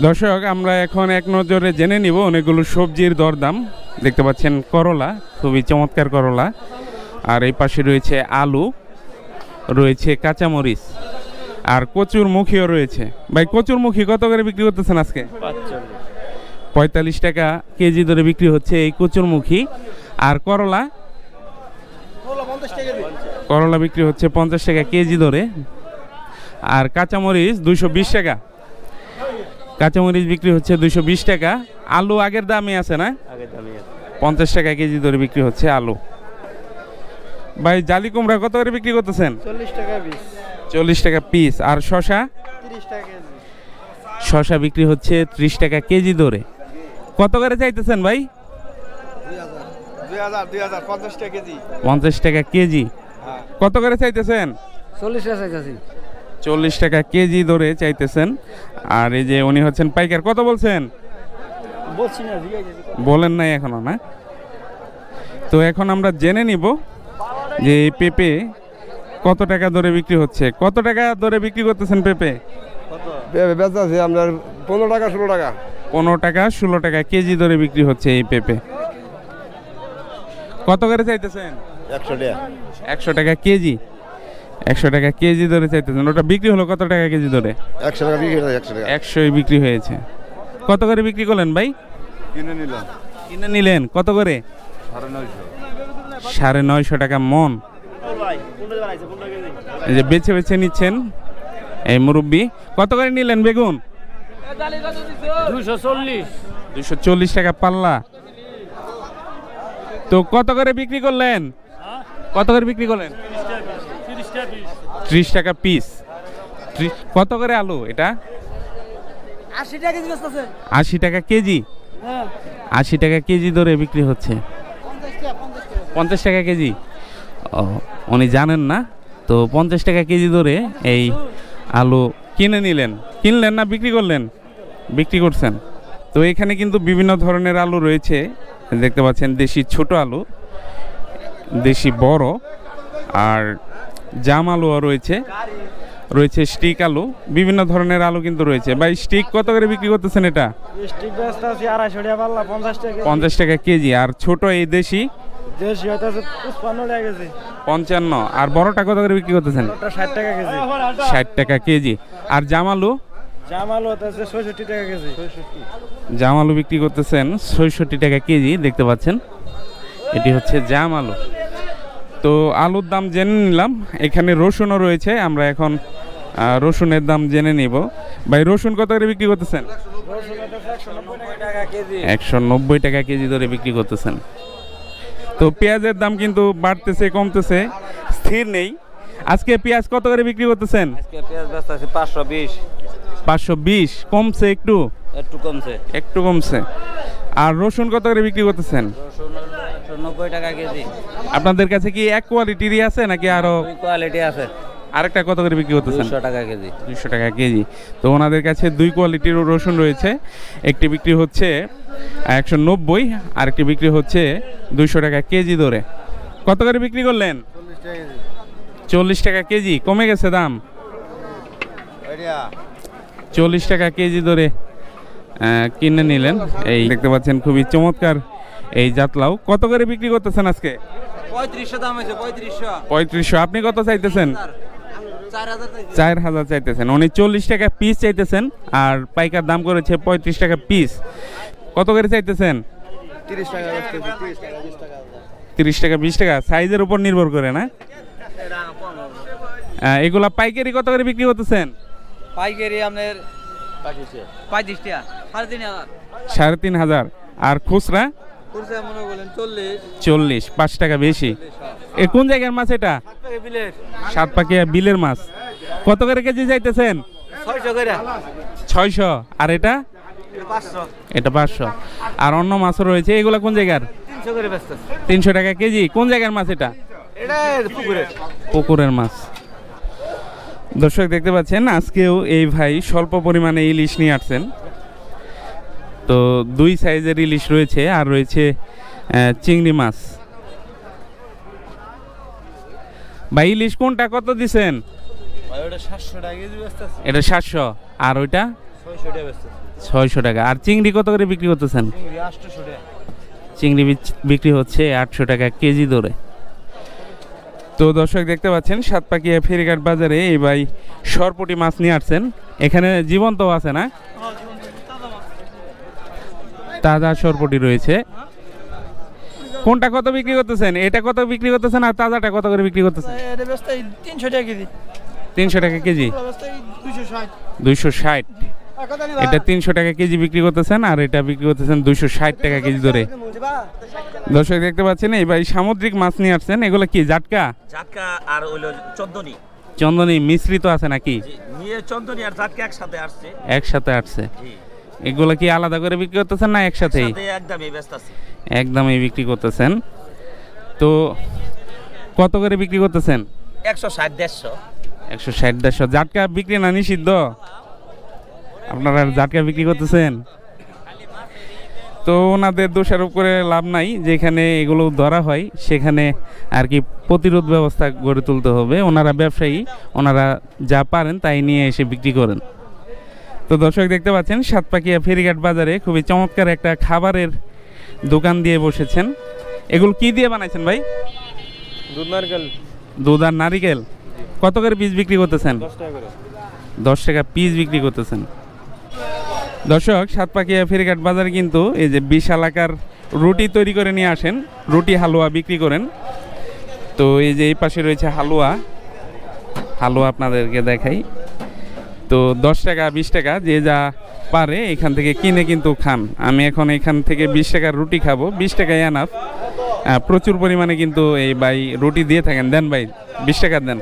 দর্শক, আমরা এখন এক নজরে জেনে নিব অনেকগুলো সবজির দরদাম। দেখতে পাচ্ছেন করলা, খুবই চমৎকার করলা। আর এই পাশে রয়েছে আলু, রয়েছে কাঁচামরিচ, আর কচুর মুখিও রয়েছে। ভাই, কচুর মুখী কত করে বিক্রি করতেছেন আজকে? 45 টাকা কেজি ধরে বিক্রি হচ্ছে এই কচুর মুখী। আর করলা বিক্রি হচ্ছে 50 টাকা কেজি ধরে। আর কাঁচামরিচ 220 টাকা, কাঁচামরিচ বিক্রি হচ্ছে 220 টাকা। আলু আগের দামই আছে না? 50 টাকা কেজি ধরে বিক্রি হচ্ছে আলু। ভাই, জালি কুমড়া কত করে বিক্রি করতেছেন? 40 টাকা পিস। আর শশা? 30 টাকা কেজি। শশা বিক্রি হচ্ছে 30 টাকা কেজি ধরে। কত করে চাইতেছেন ভাই? 50 টাকা কেজি। 50 টাকা কেজি। কত করে চাইতেছেন? 40 টাকা চাইতেছি। 40 টাকা কেজি ধরে চাইতেছেন। আর এই যে উনি হচ্ছেন পাইকার, কত বলছেন? বলছি না, বলেন নাই এখনো না? তো এখন আমরা জেনে নিব যে এই পেঁপে কত টাকা ধরে বিক্রি হচ্ছে। কত টাকা ধরে বিক্রি করতেছেন পেঁপে? পেঁপে বেচা আছে আপনার 15 টাকা 16 টাকা। 15 টাকা 16 টাকা কেজি ধরে বিক্রি হচ্ছে এই পেঁপে। কত করে চাইতেছেন? 100 টাকা। 100 টাকা কেজি। 100 টাকা কেজি ধরে চাইতেছেন। ওটা বিক্রি হলো কত টাকা কেজি ধরে? 100 টাকা বিক্রি হয়। 100 টাকা 100ই বিক্রি হয়েছে। কত করে বিক্রি করলেন ভাই? কিনে নিলাম। কিনে নিলেন কত করে? 950। 950 টাকা মন। এই যে বেছে বেছে নিচ্ছেন এই মুরব্বি। কত করে নিলেন বেগুন? 240 টাকা পাল্লা। তো কত করে বিক্রি করলেন? কত করে বিক্রি করলেন? 30 টাকা পিস। কত করে আলু এটা? 80 টাকা কেজি। 80 টাকা কেজি ধরে বিক্রি হচ্ছে। 50 টাকা কেজি। ও, উনি জানেন না তো। 50 টাকা কেজি ধরে এই আলু কিনে নিলেন। কিনলেন না বিক্রি করলেন? বিক্রি করছেন। তো এখানে কিন্তু বিভিন্ন ধরনের আলু রয়েছে। দেখতে পাচ্ছেন দেশি ছোট আলু, দেশি বড়, আর জাম আলুও রয়েছে, রয়েছে স্টিক আলু, বিভিন্ন ধরনের আলু কিন্তু রয়েছে। ভাই, স্টিক কত করে বিক্রি করতেছেন এটা? স্টিক বেচতে আছে 250 টাকা পাল্লা, 50 টাকা। 50 টাকা কেজি। আর ছোট এই দেশি? দেশি হইতাছে 55 টাকা কেজি। 55। আর বড়টা কত করে বিক্রি করতেছেন? ওটা 60 টাকা কেজি। 60 টাকা কেজি। আর জাম আলু? জাম আলু হইতাছে 66 টাকা কেজি। জাম আলু বিক্রি করতেছেন 66 টাকা কেজি। দেখতে পাচ্ছেন এটি হচ্ছে জাম আলু। তো আলুর দাম জেনে নিলাম। এখানে রসুনও রয়েছে, আমরা এখন রসুনের দাম জেনে নিব। ভাই, রসুন কত করে বিক্রি করতেছেন? 190 টাকা কেজি ধরে বিক্রি করতেছেন। তো পেঁয়াজের দাম কিন্তু বাড়তেছে কমতেছে, স্থির নেই। আজকে পেঁয়াজ কত করে বিক্রি করতেছেন? আজকে পেঁয়াজ বেচতে আছে 520। 520 কমছে, একটু কমছে। একটু কমছে। আর রসুন কত করে বিক্রি করতেছেন? রসুন 190 টাকা কেজি। আপনাদের কাছে কি এক কোয়ালিটিরই আছে নাকি আরো দুই কোয়ালিটি আছে? আরেকটা কত করে বিক্রি করতেছেন? 200 টাকা কেজি। 200 টাকা কেজি। তো ওনাদের কাছে দুই কোয়ালিটির রসুন রয়েছে। একটি বিক্রি হচ্ছে 190, আরেকটি বিক্রি হচ্ছে 200 টাকা কেজি ধরে। কত করে বিক্রি করলেন? 40 টাকা কেজি। কমে গেছে দাম। 40 টাকা কেজি ধরে কিনে নিলেন। এই দেখতে পাচ্ছেন খুবই চমৎকার এই জাতলাও। কত করে বিক্রি করতেছেন আজকে? 3500 দাম হইছে। 3500। আপনি কত চাইতেছেন? 4000 চাইতেছেন। উনি 40 টাকা পিস চাইতেছেন, আর পাইকার দাম করেছে 35 টাকা পিস। কত করে চাইতেছেন? 30 টাকা 30 টাকা 20 টাকা সাইজের উপর নির্ভর করে না? এগুলা পাইকারি কত করে বিক্রি করতেছেন? পাইকারি আপনার 35 টাকা, 3500। আর খুচরা? খুচরা মনে বলেন 40, 5 টাকা বেশি। এ কোন জায়গার মাছ এটা? সাতপাকিয়া বিলের মাছ। কত করে কেজি চাইতেছেন? 600 করে। 600। আর এটা? 500। এটা 500। আর অন্য মাছও রয়েছে। এগুলা কোন জায়গার? 300 করে বেচতেছে। 300 টাকা কেজি। কোন জায়গার মাছ এটা? এটা পুকুরের। পুকুরের মাছ। দর্শক, দেখতে পাচ্ছেন আজকেও এই ভাই স্বল্প পরিমাণে ইলিশ নিয়ে আসছেন। তো দুই সাইজের ইলিশ রয়েছে, আর রয়েছে চিংড়ি মাছ। ভাই, ইলিশ কোনটা কত দিছেন? ভাই ওটা 700 টাকা কেজি বেচতেছে। এটা 700। আর ওইটা 600 টাকা। আর চিংড়ি কত করে বিক্রি করতেছেন? চিংড়ি বিক্রি হচ্ছে 800 টাকা কেজি দরে। তো দর্শক দেখতে পাচ্ছেন সাতপাকিয়া ফেরিঘাট বাজারে এই ভাই সরপুঁটি মাছ নিয়ে আসছেন। এখানে জীবন্ত আছে না? তাজা সরপুঁটি রয়েছে। কোনটা কত বিক্রি করতেছেন? এটা কত বিক্রি করতেছেন আর তাজাটা কত করে বিক্রি করতেছেন? 300 টাকা কেজি। 300 টাকা কেজি। 260। এটা 300 টাকা কেজি বিক্রি করতেছেন আর এটা বিক্রি করতেছেন 260 টাকা কেজি ধরে। দর্শক দেখতে পাচ্ছেন এই ভাই সামুদ্রিক মাছ নিয়ে আসছেন। এগুলো কি জাটকা? জাটকা আর হইলো চন্দনী। চন্দনী মিশ্রিত আছে নাকি? নিয়ে চন্দনী আর জাটকা একসাথে আসছে। একসাথে আসছে। এগুলো কি আলাদা করে বিক্রি করতেছেন না একসাথেই? একদমই ব্যস্ত আছে। একদমই বিক্রি করতেছেন। তো কত করে বিক্রি করতেছেন? 160 150। 160 150। জাটকা বিক্রি না নিষিদ্ধ? আপনারা জাটকা বিক্রি করতেছেন? তো ওনাদের দোষারোপ করে লাভ নাই। যেখানে এগুলো ধরা হয় সেখানে আর কি প্রতিরোধ ব্যবস্থা গড়ে তুলতে হবে। ওনারা ব্যবসায়ী, ওনারা যা পারেন তাই নিয়ে এসে বিক্রি করেন। তো দর্শক দেখতে পাচ্ছেন সাতপাকিয়া ফেরিঘাট বাজারে খুবই চমৎকার একটা খাবারের দোকান দিয়ে বসেছেন। এগুলো কি দিয়ে বানাইছেন ভাই? দুধ নারকেল। দুধ আর নারিকেল। কত করে পিস বিক্রি করতেছেন? 10 টাকা পিস বিক্রি করতেছেন। দর্শক সাতপাকিয়া ফেরিঘাট বাজারে কিন্তু এই যে বিশাল আকার রুটি তৈরি করে নিয়ে আসেন, রুটি হালুয়া বিক্রি করেন। তো এই যে এই পাশে রয়েছে হালুয়া, হালুয়া আপনাদেরকে দেখাই। তো 10 টাকা 20 টাকা যে যা পারে এখান থেকে কিনে কিন্তু খান। আমি এখন এখান থেকে 20 টাকার রুটি খাবো, 20 টাকায় এনাফ। প্রচুর পরিমাণে কিন্তু এই ভাই রুটি দিয়ে থাকেন। দেন ভাই 20 টাকা দেন।